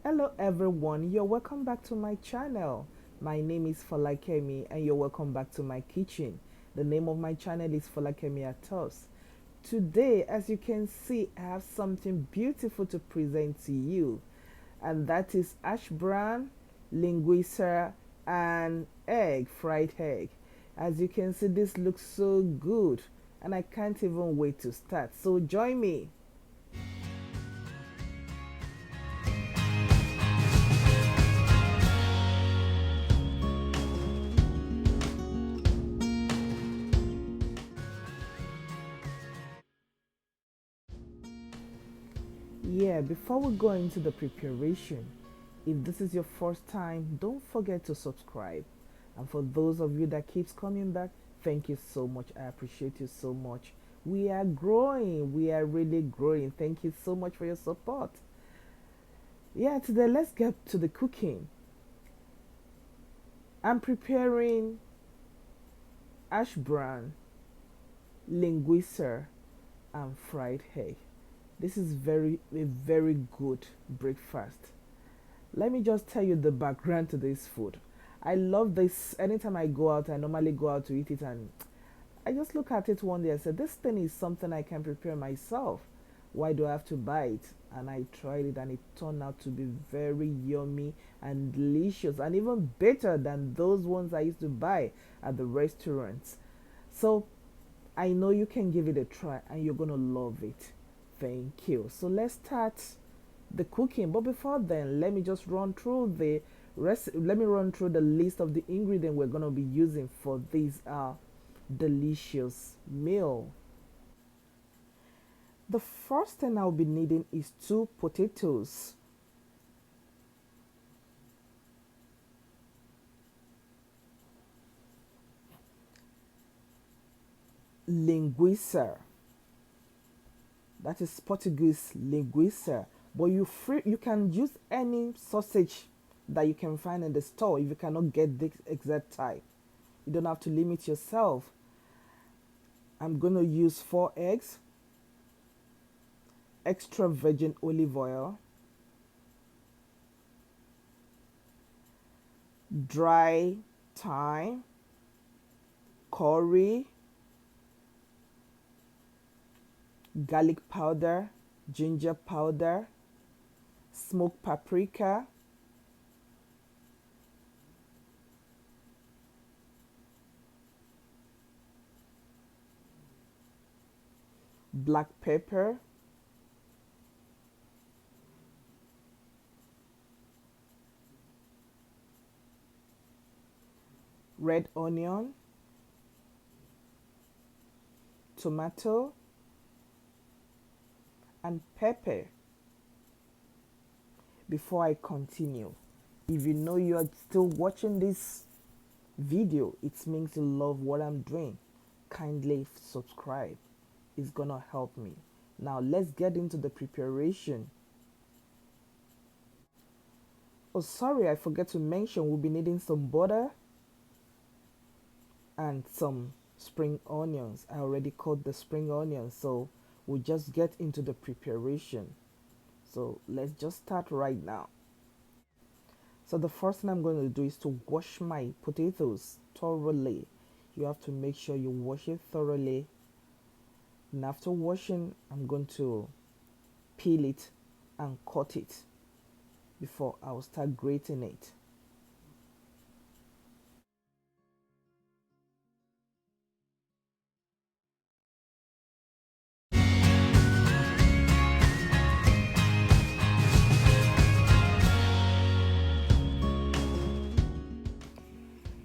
Hello everyone, you're welcome back to my channel. My name is Falakemi and you're welcome back to my kitchen. The name of my channel is Falakemi at Toast. Today, as you can see, I have something beautiful to present to you, and that is ash brown, linguiça, and fried egg. As you can see, this looks so good and I can't even wait to start. So join me. Yeah, before we go into the preparation, if this is your first time, don't forget to subscribe. And for those of you that keeps coming back, thank you so much. I appreciate you so much. We are growing. We are really growing. Thank you so much for your support. Yeah, today let's get to the cooking. I'm preparing ash brown, linguiça, and fried egg. This is a very good breakfast. Let me just tell you the background to this food. I love this. Anytime I go out, I normally go out to eat it, and I just look at it one day. I said, "This thing is something I can prepare myself. Why do I have to buy it?" And I tried it, and it turned out to be very yummy and delicious, and even better than those ones I used to buy at the restaurants. So I know you can give it a try, and you're gonna love it. Thank you. So let's start the cooking. But before then, let me just run through the let me run through the list of the ingredients we're going to be using for this delicious meal. The first thing I'll be needing is two potatoes, linguiça, that is Portuguese linguiça, but you can use any sausage that you can find in the store if you cannot get the exact type. You don't have to limit yourself. I'm going to use 4 eggs, extra virgin olive oil, dry thyme, curry, garlic powder, ginger powder, smoked paprika, black pepper, red onion, tomato, and pepper. Before I continue, if you know you are still watching this video, it means you love what I'm doing. Kindly subscribe. It's gonna help me. Now let's get into the preparation. Oh, sorry, I forgot to mention we'll be needing some butter and some spring onions. I already cut the spring onions, so we'll just get into the preparation. So let's just start right now. So the first thing I'm going to do is to wash my potatoes thoroughly. You have to make sure you wash it thoroughly. And after washing, I'm going to peel it and cut it before I'll start grating it.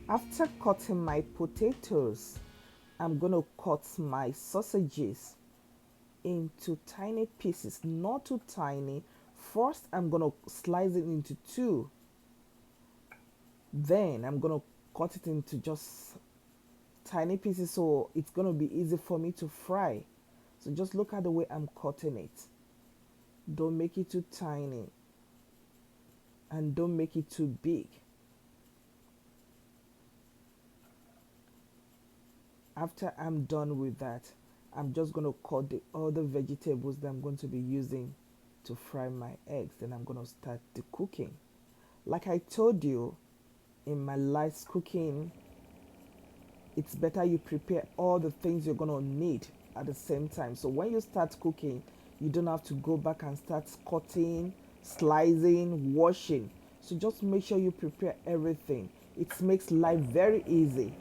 After cutting my potatoes, I'm going to cut my sausages into tiny pieces, not too tiny. First, I'm going to slice it into two. Then, I'm going to cut it into just tiny pieces so it's going to be easy for me to fry. So, just look at the way I'm cutting it. Don't make it too tiny and don't make it too big. After I'm done with that, I'm just going to cut the other vegetables that I'm going to be using to fry my eggs. Then I'm going to start the cooking. Like I told you in my last cooking, it's better you prepare all the things you're going to need at the same time. So when you start cooking, you don't have to go back and start cutting, slicing, washing. So just make sure you prepare everything. It makes life very easy.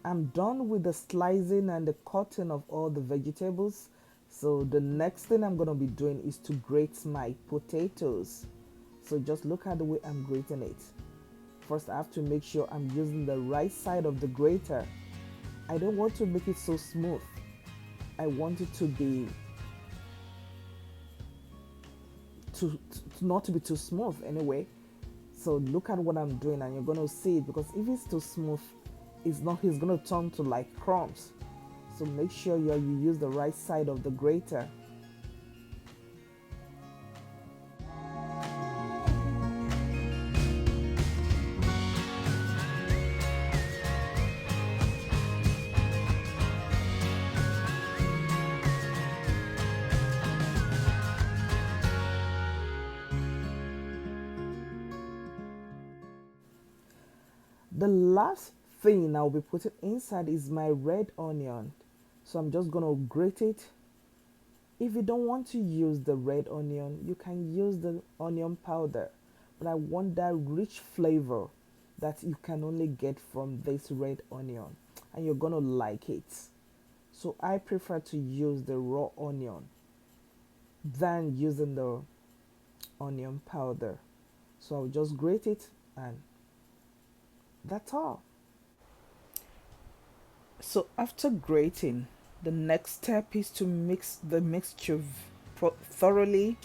I'm done with the slicing and the cutting of all the vegetables. So the next thing I'm going to be doing is to grate my potatoes. So just look at the way I'm grating it. First, I have to make sure I'm using the right side of the grater. I don't want to make it so smooth. I want it to be not to be too smooth anyway. So look at what I'm doing and you're going to see it, because if it's too smooth, it's going to turn to like crumbs. So make sure you use the right side of the grater. The last thing I'll be putting inside is my red onion. So I'm just gonna grate it. If you don't want to use the red onion, you can use the onion powder. But I want that rich flavor that you can only get from this red onion, and you're gonna like it. So I prefer to use the raw onion than using the onion powder. So I'll just grate it, and that's all. So after grating, the next step is to mix the mixture thoroughly.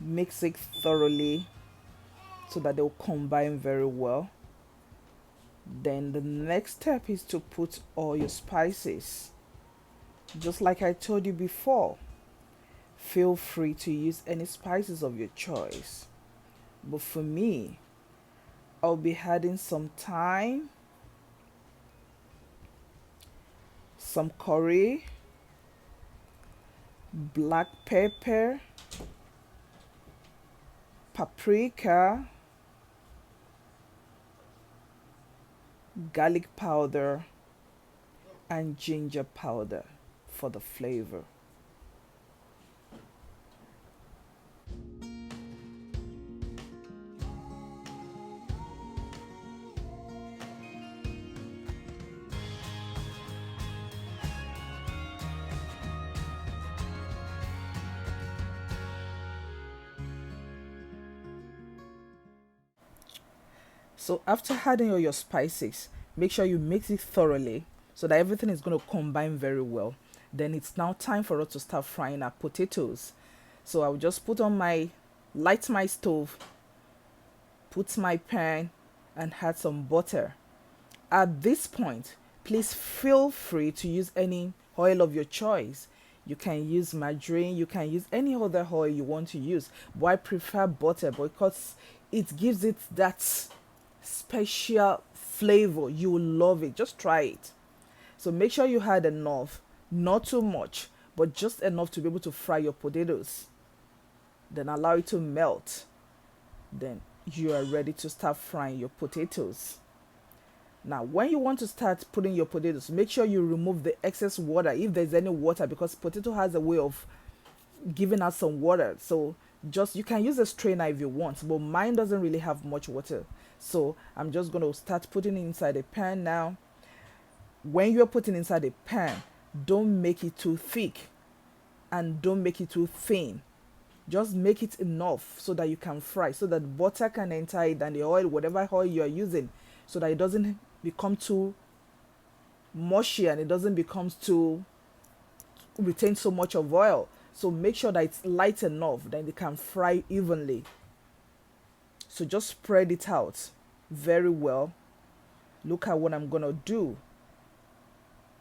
Mix it thoroughly so that they'll combine very well. Then the next step is to put all your spices. Just like I told you before, feel free to use any spices of your choice. But for me, I'll be adding some thyme, some curry, black pepper, paprika, garlic powder, and ginger powder for the flavor. So after adding all your spices, make sure you mix it thoroughly so that everything is going to combine very well. Then it's now time for us to start frying our potatoes. So I'll just light my stove, put my pan, and add some butter. At this point, please feel free to use any oil of your choice. You can use margarine, you can use any other oil you want to use, but I prefer butter because it gives it that special flavor. You will love it. Just try it. So make sure you had enough, not too much, but just enough to be able to fry your potatoes. Then allow it to melt. Then you are ready to start frying your potatoes. Now, when you want to start putting your potatoes, make sure you remove the excess water if there's any water, because potato has a way of giving us some water. So just you can use a strainer if you want, but mine doesn't really have much water. So I'm just going to start putting it inside a pan now. When you're putting inside a pan, don't make it too thick and don't make it too thin. Just make it enough so that you can fry, so that butter can enter it and the oil, whatever oil you are using, so that it doesn't become too mushy and it doesn't become too retain so much of oil. So make sure that it's light enough, then it can fry evenly. So just spread it out very well. Look at what I'm gonna do.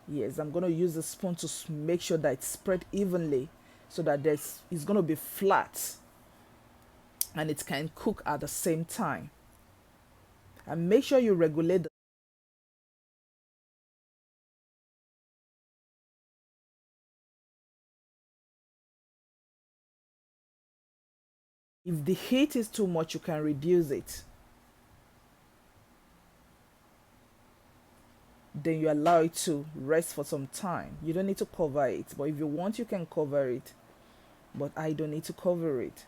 Yes, I'm gonna use the spoon to make sure that it's spread evenly, so that it's gonna be flat and it can cook at the same time. And make sure you regulate if the heat is too much, you can reduce it. Then you allow it to rest for some time. You don't need to cover it, but if you want, you can cover it. But I don't need to cover it.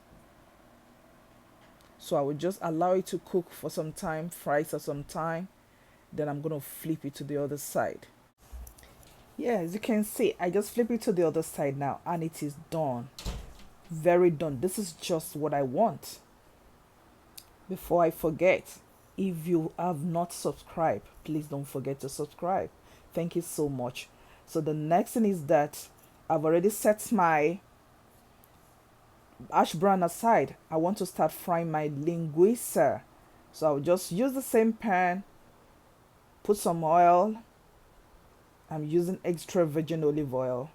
So I will just allow it to cook for some time, fry for some time. Then I'm going to flip it to the other side. Yeah, as you can see, I just flip it to the other side now and it is done. Very done. This is just what I want. Before I forget, if you have not subscribed, please don't forget to subscribe. Thank you so much. So the next thing is that I've already set my ash brown aside. I want to start frying my linguiça. So I'll just use the same pan, put some oil. I'm using extra virgin olive oil,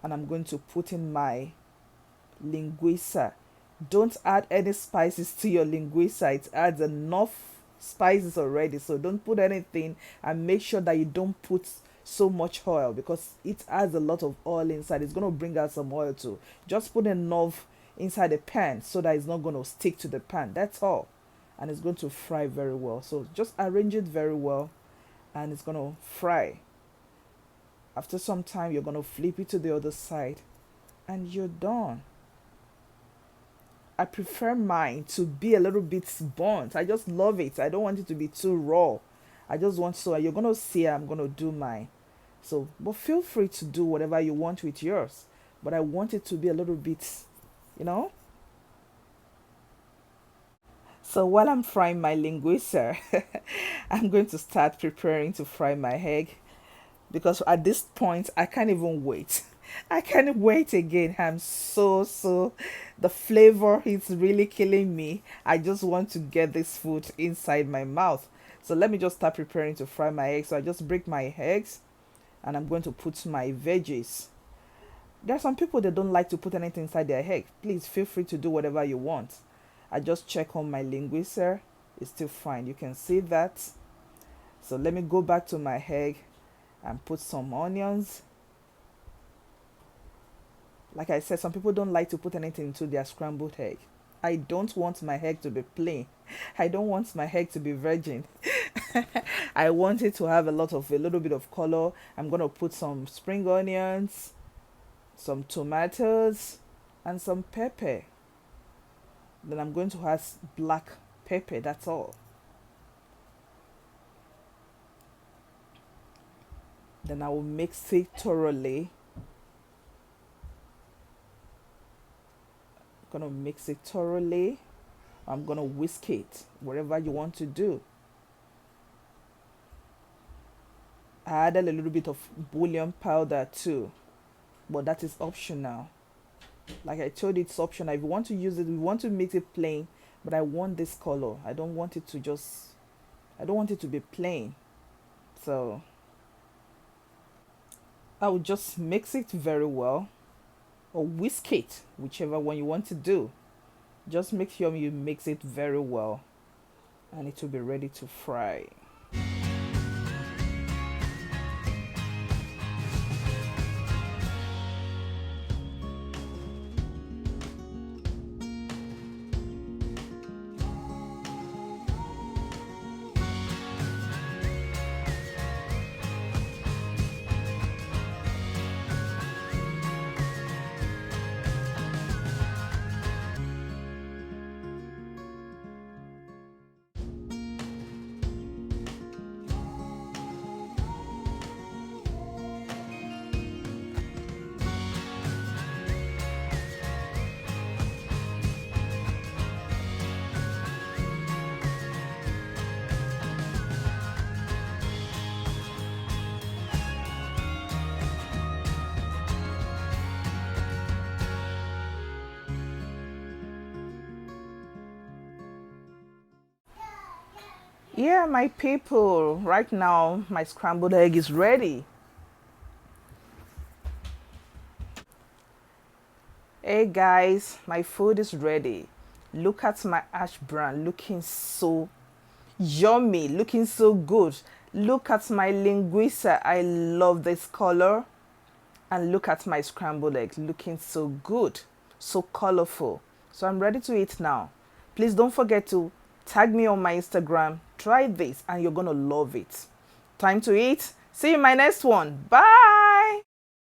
and I'm going to put in my linguiça. Don't add any spices to your linguiça. It adds enough spices already, so don't put anything, and make sure that you don't put so much oil because it adds a lot of oil inside. It's going to bring out some oil too. Just put enough inside the pan so that it's not going to stick to the pan. That's all, and it's going to fry very well. So just arrange it very well and it's going to fry. After some time, you're going to flip it to the other side and you're done. I prefer mine to be a little bit burnt. I just love it. I don't want it to be too raw. I just want, so you're going to see I'm going to do mine. So, but feel free to do whatever you want with yours. But I want it to be a little bit, you know. So while I'm frying my linguiça, I'm going to start preparing to fry my egg, because at this point I can't even wait. I can't wait again. I'm so the flavor is really killing me. I just want to get this food inside my mouth. So let me just start preparing to fry my eggs. So I just break my eggs and I'm going to put my veggies. There are some people that don't like to put anything inside their egg. Please feel free to do whatever you want. I just check on my linguiça. It's still fine. You can see that. So let me go back to my egg and put some onions. Like I said, some people don't like to put anything into their scrambled egg. I don't want my egg to be plain. I don't want my egg to be virgin. I want it to have a little bit of color. I'm going to put some spring onions, some tomatoes, and some pepper. Then I'm going to add black pepper, that's all. Then I will mix it thoroughly. I'm gonna mix it thoroughly. I'm gonna whisk it, whatever you want to do. I added a little bit of bouillon powder too, but that is optional. Like I told you, it's optional. If you want to use it, we want to make it plain, but I want this color. I don't want it to be plain. So I will just mix it very well, or whisk it, whichever one you want to do. Just make sure you mix it very well, and it will be ready to fry. Yeah, my people, right now my scrambled egg is ready. Hey guys, my food is ready. Look at my ash brown, looking so yummy, looking so good. Look at my linguiça, I love this color. And look at my scrambled eggs, looking so good, so colorful. So I'm ready to eat now. Please don't forget to tag me on my Instagram. Try this and you're gonna love it. Time to eat. See you in my next one. Bye.